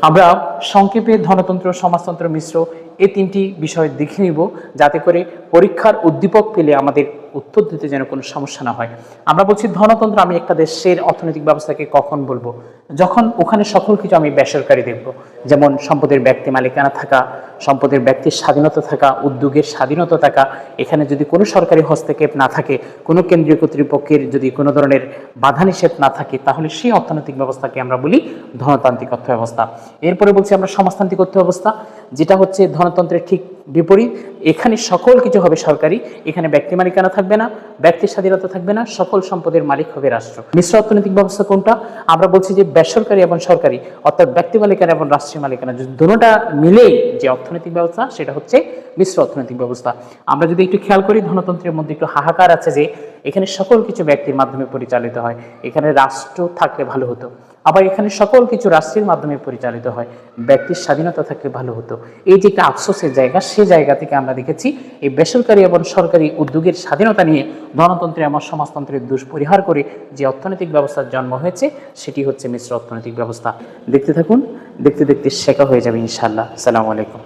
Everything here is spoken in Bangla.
আমরা সংক্ষেপে ধনতন্ত্র, সমাজতন্ত্র, মিশ্র এই তিনটি বিষয় দেখে নিব, যাতে করে পরীক্ষার উদ্দীপক পেলে আমাদের উত্তর দিতে যেন কোনো সমস্যা না হয়। আমরা বলছি ধনতন্ত্র, আমি একটা দেশের অর্থনৈতিক ব্যবস্থাকে কখন বলবো? যখন ওখানে সকল কিছু আমি বেসরকারি দেখব, যেমন সম্পদের ব্যক্তি মালিকানা থাকা, সম্পদের ব্যক্তির স্বাধীনতা থাকা, উদ্যোগের স্বাধীনতা থাকা, এখানে যদি কোনো সরকারি হস্তক্ষেপ না থাকে, কোনো কেন্দ্রীয় কর্তৃপক্ষের যদি কোনো ধরনের বাধা নিষেধ না থাকে, তাহলে সেই অর্থনৈতিক ব্যবস্থাকে আমরা বলি ধনতান্ত্রিক অর্থব্যবস্থা। এরপরে বলছি আমরা সমাজতান্ত্রিক অর্থব্যবস্থা, যেটা হচ্ছে ধনতন্ত্রের ঠিক বিপরীত। এখানে সকল কিছু হবে সরকারি, এখানে ব্যক্তি মালিকানা থাকবে না, ব্যক্তির স্বাধীনতা থাকবে না, সকল সম্পদের মালিক হবে রাষ্ট্র। মিশ্র অর্থনৈতিক ব্যবস্থা কোনটা? আমরা বলছি যে বেসরকারি এবং সরকারি, অর্থাৎ ব্যক্তি মালিকানা এবং রাষ্ট্রীয় মালিকানা, দুটোটা মিলেই যে অর্থনৈতিক ব্যবস্থা, সেটা হচ্ছে মিশ্র অর্থনৈতিক ব্যবস্থা। আমরা যদি একটু খেয়াল করি, ধনতন্ত্রের মধ্যে একটু হাহাকার আছে যে এখানে সকল কিছু ব্যক্তির মাধ্যমে পরিচালিত হয়, এখানে রাষ্ট্র থাকলে ভালো হতো। আবার এখানে সকল কিছু রাষ্ট্রের মাধ্যমে পরিচালিত হয়, ব্যক্তির স্বাধীনতা থাকলে ভালো হতো। এই যে একটা আফসোসের জায়গা, সেই জায়গা থেকে আমরা দেখেছি এই বেসরকারি এবং সরকারি উদ্যোগের স্বাধীনতা নিয়ে ধনতন্ত্রে এবং সমাজতন্ত্রের দুষ্পরিহার করে যে অর্থনৈতিক ব্যবস্থার জন্ম হয়েছে, সেটি হচ্ছে মিশ্র অর্থনৈতিক ব্যবস্থা। দেখতে থাকুন, দেখতে দেখতে শেখা হয়ে যাবে ইনশাআল্লাহ। আসসালামু আলাইকুম।